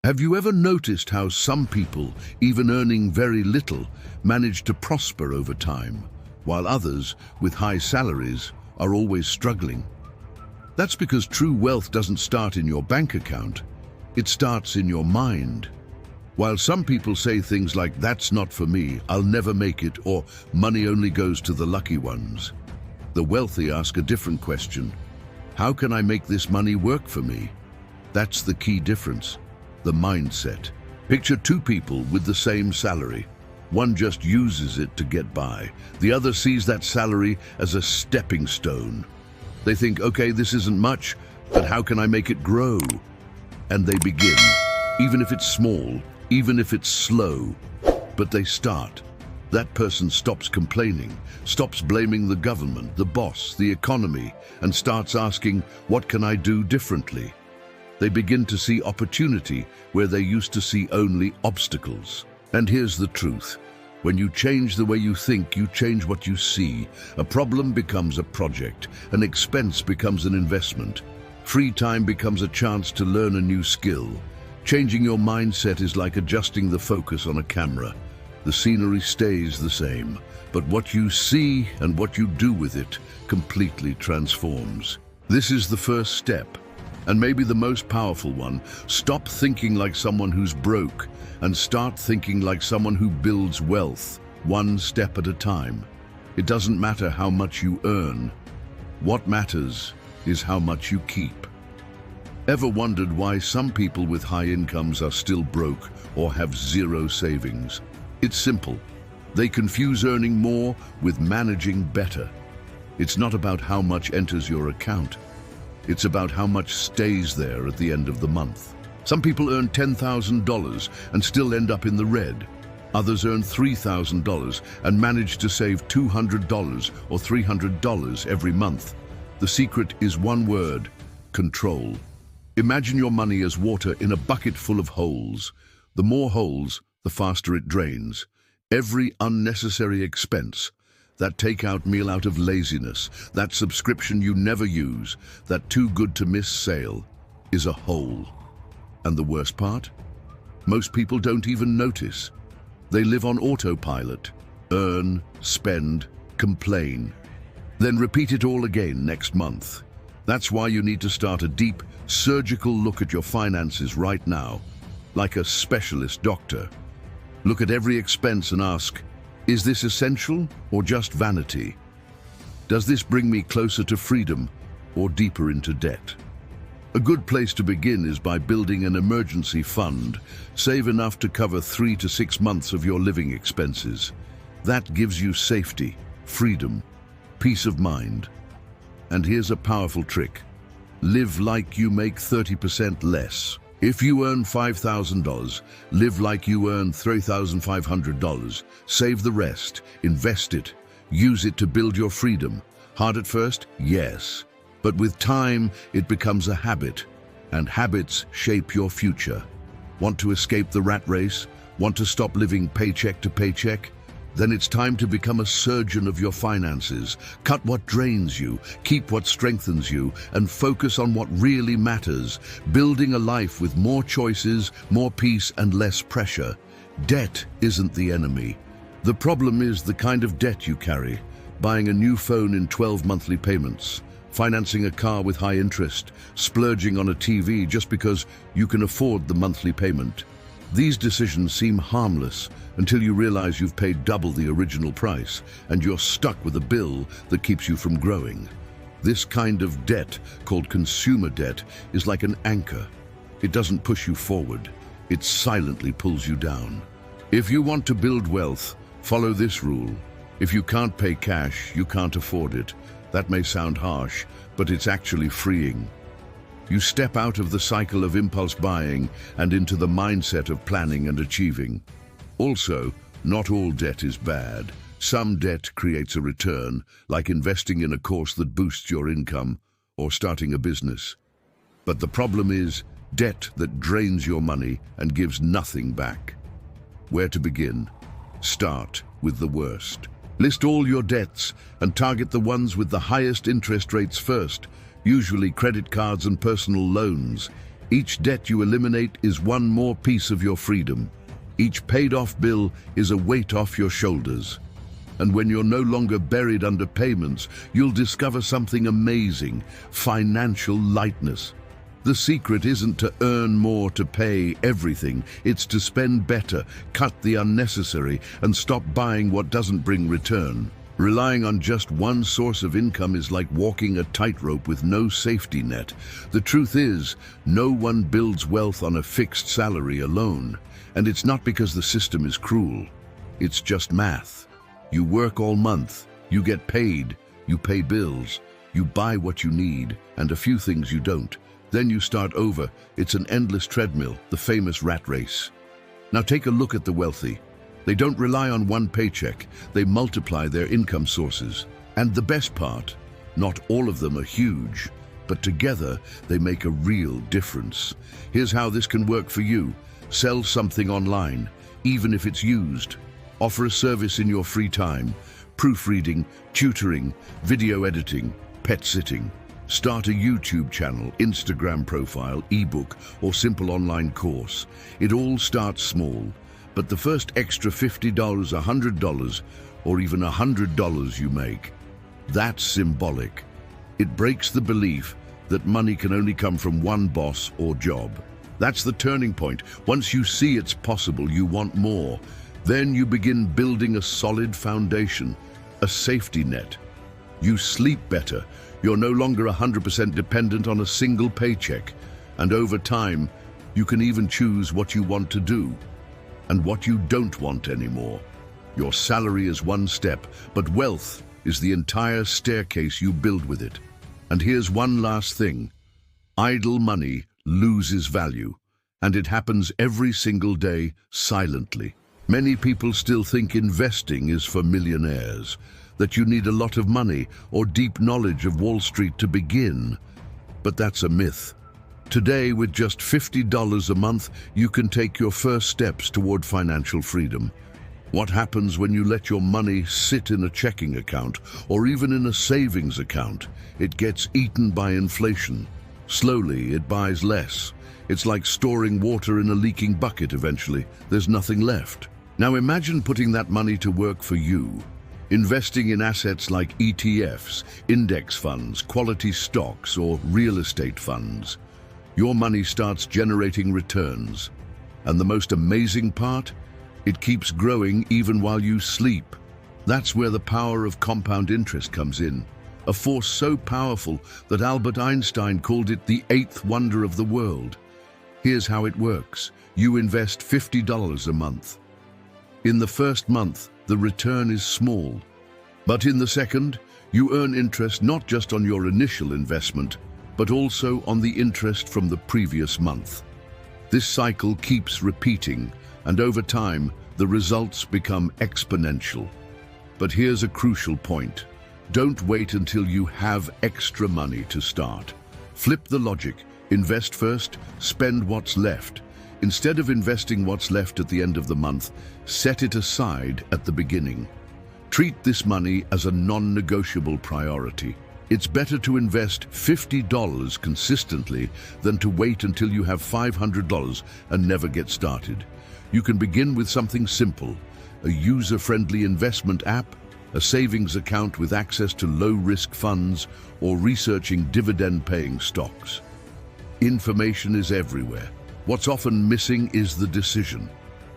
Have you ever noticed how some people, even earning very little, manage to prosper over time, while others, with high salaries, are always struggling? That's because true wealth doesn't start in your bank account, it starts in your mind. While some people say things like, "That's not for me, I'll never make it," or "money only goes to the lucky ones," the wealthy ask a different question. How can I make this money work for me? That's the key difference, the mindset. Picture two people with the same salary. One just uses it to get by. The other sees that salary as a stepping stone. They think, okay, this isn't much, but how can I make it grow? And they begin, even if it's small, even if it's slow, but they start. That person stops complaining, stops blaming the government, the boss, the economy, and starts asking, what can I do differently? They begin to see opportunity where they used to see only obstacles. And here's the truth. When you change the way you think, you change what you see. A problem becomes a project. An expense becomes an investment. Free time becomes a chance to learn a new skill. Changing your mindset is like adjusting the focus on a camera. The scenery stays the same, but what you see and what you do with it completely transforms. This is the first step, and maybe the most powerful one. Stop thinking like someone who's broke and start thinking like someone who builds wealth, one step at a time. It doesn't matter how much you earn. What matters is how much you keep. Ever wondered why some people with high incomes are still broke or have zero savings? It's simple. They confuse earning more with managing better. It's not about how much enters your account. It's about how much stays there at the end of the month. Some people earn $10,000 and still end up in the red. Others earn $3,000 and manage to save $200 or $300 every month. The secret is one word: control. Imagine your money as water in a bucket full of holes. The more holes, the faster it drains. Every unnecessary expense, that takeout meal out of laziness, that subscription you never use, that too good to miss sale, is a hole. And the worst part? Most people don't even notice. They live on autopilot, earn, spend, complain, then repeat it all again next month. That's why you need to start a deep, surgical look at your finances right now, like a specialist doctor. Look at every expense and ask, is this essential or just vanity? Does this bring me closer to freedom or deeper into debt? A good place to begin is by building an emergency fund. Save enough to cover 3 to 6 months of your living expenses. That gives you safety, freedom, peace of mind. And here's a powerful trick. Live like you make 30% less. If you earn $5,000, live like you earn $3,500. Save the rest, invest it, use it to build your freedom. Hard at first? Yes. But with time, it becomes a habit, and habits shape your future. Want to escape the rat race? Want to stop living paycheck to paycheck? Then it's time to become a surgeon of your finances. Cut what drains you, keep what strengthens you, and focus on what really matters, building a life with more choices, more peace, and less pressure. Debt isn't the enemy. The problem is the kind of debt you carry. Buying a new phone in 12 monthly payments, financing a car with high interest, splurging on a TV just because you can afford the monthly payment. These decisions seem harmless until you realize you've paid double the original price and you're stuck with a bill that keeps you from growing. This kind of debt, called consumer debt, is like an anchor. It doesn't push you forward, it silently pulls you down. If you want to build wealth, follow this rule. If you can't pay cash, you can't afford it. That may sound harsh, but it's actually freeing. You step out of the cycle of impulse buying and into the mindset of planning and achieving. Also, not all debt is bad. Some debt creates a return, like investing in a course that boosts your income or starting a business. But the problem is debt that drains your money and gives nothing back. Where to begin? Start with the worst. List all your debts and target the ones with the highest interest rates first, usually credit cards and personal loans. Each debt you eliminate is one more piece of your freedom. Each paid-off bill is a weight off your shoulders. And when you're no longer buried under payments, you'll discover something amazing: financial lightness. The secret isn't to earn more to pay everything, it's to spend better, cut the unnecessary, and stop buying what doesn't bring return. Relying on just one source of income is like walking a tightrope with no safety net. The truth is, no one builds wealth on a fixed salary alone. And it's not because the system is cruel. It's just math. You work all month, you get paid, you pay bills, you buy what you need, and a few things you don't. Then you start over. It's an endless treadmill, the famous rat race. Now take a look at the wealthy. They don't rely on one paycheck. They multiply their income sources. And the best part, not all of them are huge, but together they make a real difference. Here's how this can work for you. Sell something online, even if it's used. Offer a service in your free time: proofreading, tutoring, video editing, pet sitting. Start a YouTube channel, Instagram profile, ebook, or simple online course. It all starts small, but the first extra $50, $100, or even $100 you make, that's symbolic. It breaks the belief that money can only come from one boss or job. That's the turning point. Once you see it's possible, you want more. Then you begin building a solid foundation, a safety net. You sleep better. You're no longer 100% dependent on a single paycheck. And over time, you can even choose what you want to do and what you don't want anymore. Your salary is one step, but wealth is the entire staircase you build with it. And here's one last thing. Idle money loses value, and it happens every single day silently. Many people still think investing is for millionaires, that you need a lot of money or deep knowledge of Wall Street to begin. But that's a myth. Today, with just $50 a month, you can take your first steps toward financial freedom. What happens when you let your money sit in a checking account or even in a savings account? It gets eaten by inflation. Slowly, it buys less. It's like storing water in a leaking bucket eventually. There's nothing left. Now imagine putting that money to work for you. Investing in assets like ETFs, index funds, quality stocks, or real estate funds. Your money starts generating returns. And the most amazing part? It keeps growing even while you sleep. That's where the power of compound interest comes in. A force so powerful that Albert Einstein called it the eighth wonder of the world. Here's how it works. You invest $50 a month. In the first month, the return is small. But in the second, you earn interest not just on your initial investment, but also on the interest from the previous month. This cycle keeps repeating, and over time, the results become exponential. But here's a crucial point. Don't wait until you have extra money to start. Flip the logic. Invest first, spend what's left. Instead of investing what's left at the end of the month, set it aside at the beginning. Treat this money as a non-negotiable priority. It's better to invest $50 consistently than to wait until you have $500 and never get started. You can begin with something simple: a user-friendly investment app, a savings account with access to low-risk funds, or researching dividend-paying stocks. Information is everywhere. What's often missing is the decision.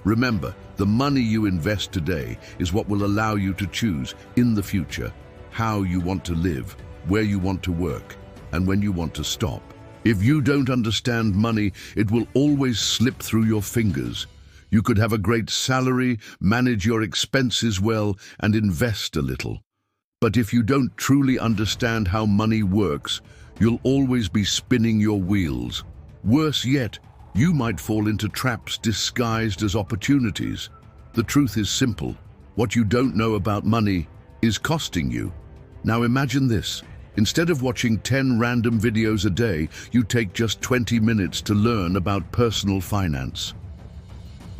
Remember, the money you invest today is what will allow you to choose in the future how you want to live, where you want to work, and when you want to stop. If you don't understand money, it will always slip through your fingers. You could have a great salary, manage your expenses well, and invest a little. But if you don't truly understand how money works, you'll always be spinning your wheels. Worse yet, you might fall into traps disguised as opportunities. The truth is simple. What you don't know about money is costing you. Now imagine this. Instead of watching 10 random videos a day, you take just 20 minutes to learn about personal finance.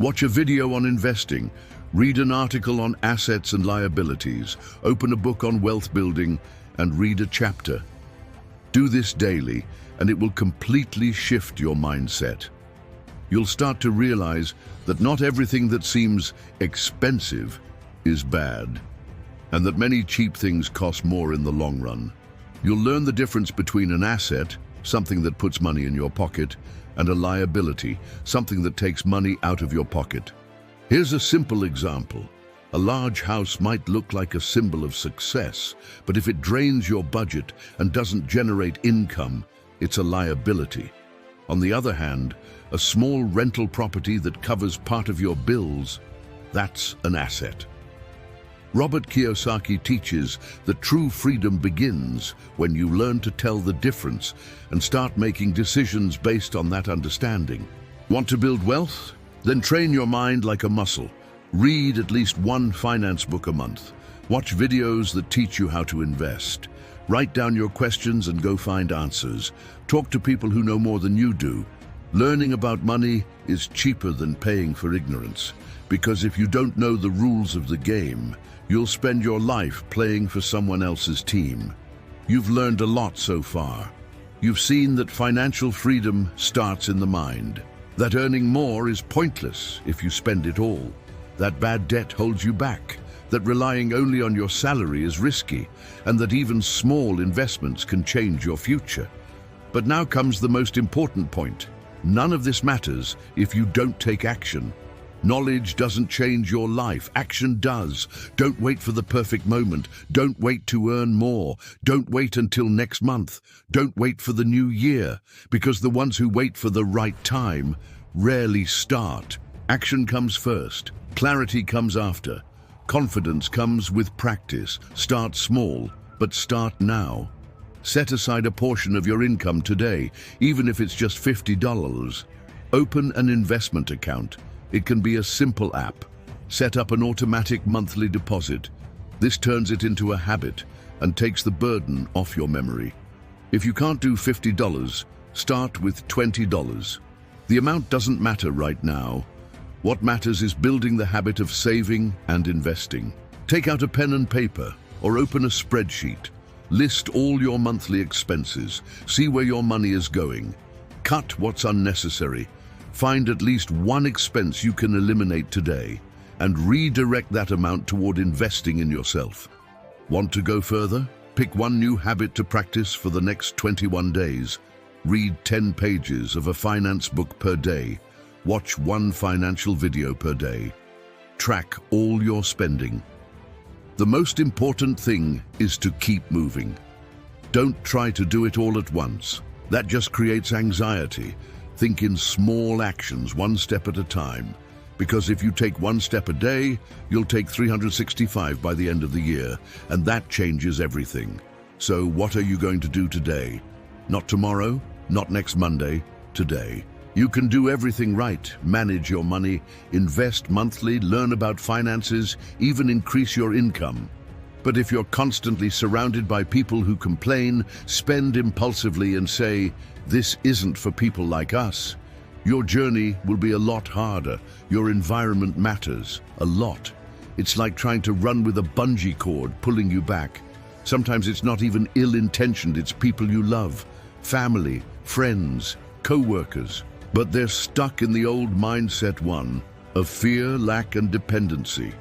Watch a video on investing, read an article on assets and liabilities, open a book on wealth building, and read a chapter. Do this daily, and it will completely shift your mindset. You'll start to realize that not everything that seems expensive is bad, and that many cheap things cost more in the long run. You'll learn the difference between an asset, something that puts money in your pocket, and a liability, something that takes money out of your pocket. Here's a simple example. A large house might look like a symbol of success, but if it drains your budget and doesn't generate income, it's a liability. On the other hand, a small rental property that covers part of your bills, that's an asset. Robert Kiyosaki teaches that true freedom begins when you learn to tell the difference and start making decisions based on that understanding. Want to build wealth? Then train your mind like a muscle. Read at least one finance book a month. Watch videos that teach you how to invest. Write down your questions and go find answers. Talk to people who know more than you do. Learning about money is cheaper than paying for ignorance, because if you don't know the rules of the game, you'll spend your life playing for someone else's team. You've learned a lot so far. You've seen that financial freedom starts in the mind, that earning more is pointless if you spend it all, that bad debt holds you back, that relying only on your salary is risky, and that even small investments can change your future. But now comes the most important point. None of this matters if you don't take action. Knowledge doesn't change your life. Action does. Don't wait for the perfect moment. Don't wait to earn more. Don't wait until next month. Don't wait for the new year, because the ones who wait for the right time rarely start. Action comes first. Clarity comes after. Confidence comes with practice. Start small, but start now. Set aside a portion of your income today, even if it's just $50. Open an investment account. It can be a simple app. Set up an automatic monthly deposit. This turns it into a habit and takes the burden off your memory. If you can't do $50, start with $20. The amount doesn't matter right now. What matters is building the habit of saving and investing. Take out a pen and paper or open a spreadsheet. List all your monthly expenses. See where your money is going. Cut what's unnecessary. Find at least one expense you can eliminate today and redirect that amount toward investing in yourself. Want to go further? Pick one new habit to practice for the next 21 days. Read 10 pages of a finance book per day. Watch one financial video per day. Track all your spending. The most important thing is to keep moving. Don't try to do it all at once. That just creates anxiety. Think in small actions, one step at a time. Because if you take one step a day, you'll take 365 by the end of the year, and that changes everything. So what are you going to do today? Not tomorrow, not next Monday, today. You can do everything right. Manage your money, invest monthly, learn about finances, even increase your income. But if you're constantly surrounded by people who complain, spend impulsively and say, "This isn't for people like us," your journey will be a lot harder. Your environment matters a lot. It's like trying to run with a bungee cord pulling you back. Sometimes it's not even ill-intentioned, it's people you love, family, friends, co-workers. But they're stuck in the old mindset one of fear, lack, and dependency.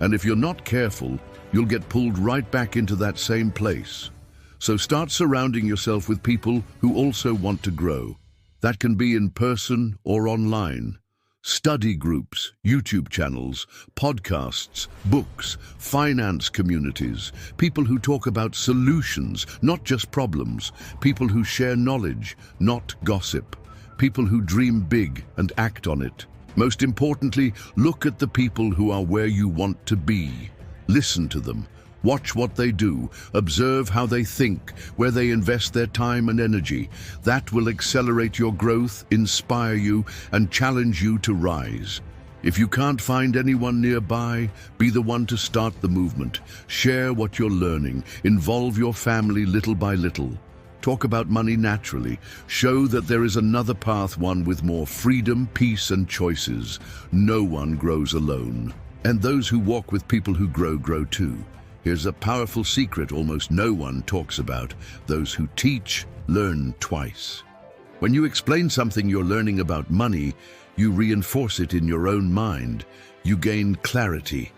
And if you're not careful, you'll get pulled right back into that same place. So start surrounding yourself with people who also want to grow. That can be in person or online. Study groups, YouTube channels, podcasts, books, finance communities, people who talk about solutions, not just problems, people who share knowledge, not gossip. People who dream big and act on it. Most importantly, look at the people who are where you want to be. Listen to them. Watch what they do. Observe how they think, where they invest their time and energy. That will accelerate your growth, inspire you, and challenge you to rise. If you can't find anyone nearby, be the one to start the movement. Share what you're learning. Involve your family little by little. Talk about money naturally. Show that there is another path, one with more freedom, peace, and choices. No one grows alone. And those who walk with people who grow too. Here's a powerful secret almost no one talks about. Those who teach learn twice. When you explain something you're learning about money, you reinforce it in your own mind. You gain clarity.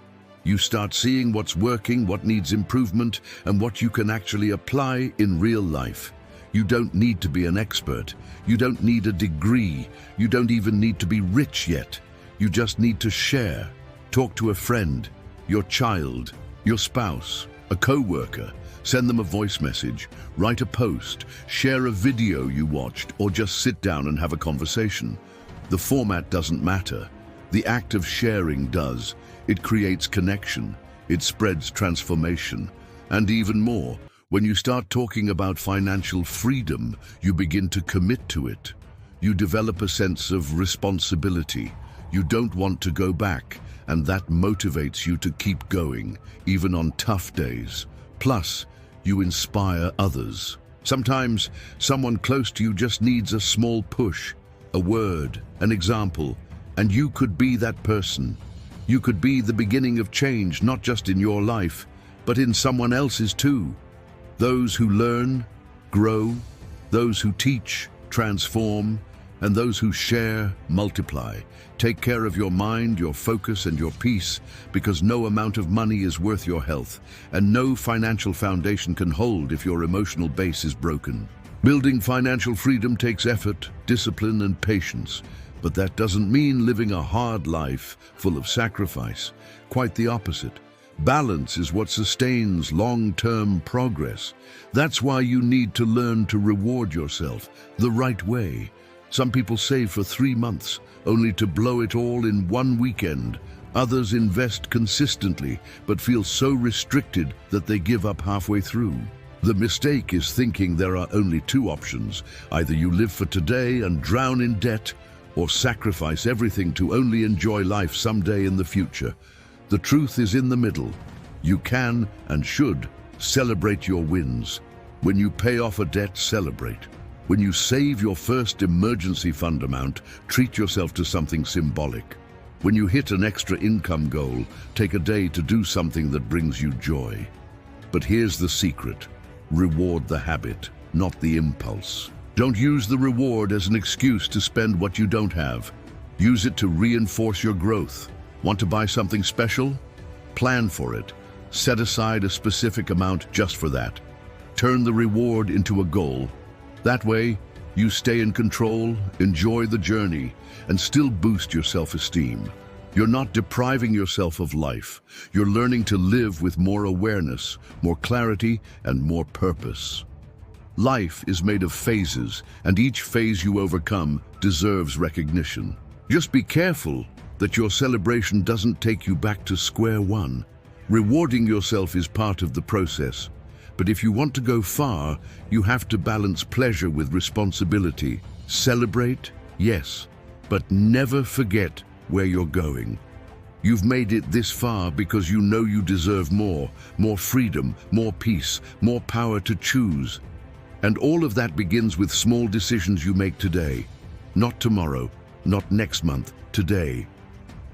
You start seeing what's working, what needs improvement, and what you can actually apply in real life. You don't need to be an expert. You don't need a degree. You don't even need to be rich yet. You just need to share. Talk to a friend, your child, your spouse, a co-worker. Send them a voice message, write a post, share a video you watched, or just sit down and have a conversation. The format doesn't matter. The act of sharing does. It creates connection. It spreads transformation. And even more, when you start talking about financial freedom, you begin to commit to it. You develop a sense of responsibility. You don't want to go back, and that motivates you to keep going, even on tough days. Plus, you inspire others. Sometimes someone close to you just needs a small push, a word, an example, and you could be that person. You could be the beginning of change, not just in your life, but in someone else's too. Those who learn, grow. Those who teach, transform. And those who share, multiply. Take care of your mind, your focus, and your peace, because no amount of money is worth your health, and no financial foundation can hold if your emotional base is broken. Building financial freedom takes effort, discipline, and patience, but that doesn't mean living a hard life full of sacrifice. Quite the opposite. Balance is what sustains long-term progress. That's why you need to learn to reward yourself the right way. Some people save for 3 months, only to blow it all in one weekend. Others invest consistently, but feel so restricted that they give up halfway through. The mistake is thinking there are only 2 options. Either you live for today and drown in debt, or sacrifice everything to only enjoy life someday in the future. The truth is in the middle. You can and should celebrate your wins. When you pay off a debt, celebrate. When you save your first emergency fund amount, treat yourself to something symbolic. When you hit an extra income goal, take a day to do something that brings you joy. But here's the secret. Reward the habit, not the impulse. Don't use the reward as an excuse to spend what you don't have. Use it to reinforce your growth. Want to buy something special? Plan for it. Set aside a specific amount just for that. Turn the reward into a goal. That way, you stay in control, enjoy the journey, and still boost your self-esteem. You're not depriving yourself of life. You're learning to live with more awareness, more clarity, and more purpose. Life is made of phases, and each phase you overcome deserves recognition. Just be careful that your celebration doesn't take you back to square one. Rewarding yourself is part of the process. But if you want to go far, you have to balance pleasure with responsibility. Celebrate, yes, but never forget where you're going. You've made it this far because you know you deserve more freedom, more peace, more power to choose. And all of that begins with small decisions you make today. Not tomorrow, not next month, today.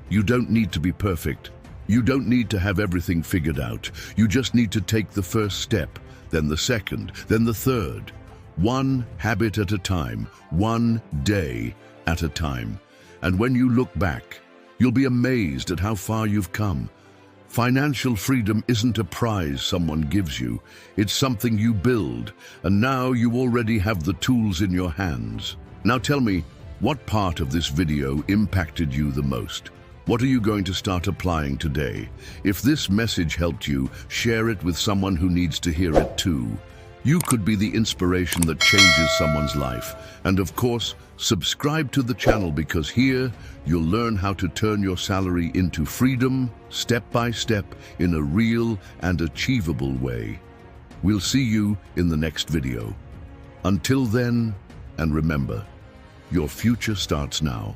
You don't need to be perfect. You don't need to have everything figured out. You just need to take the first step, then the second, then the third. One habit at a time, one day at a time. And when you look back, you'll be amazed at how far you've come. Financial freedom isn't a prize someone gives you. It's something you build, and now you already have the tools in your hands. Now tell me, what part of this video impacted you the most? What are you going to start applying today? If this message helped you, share it with someone who needs to hear it too. You could be the inspiration that changes someone's life. And of course, subscribe to the channel because here you'll learn how to turn your salary into freedom, step by step, in a real and achievable way. We'll see you in the next video. Until then, and remember, your future starts now.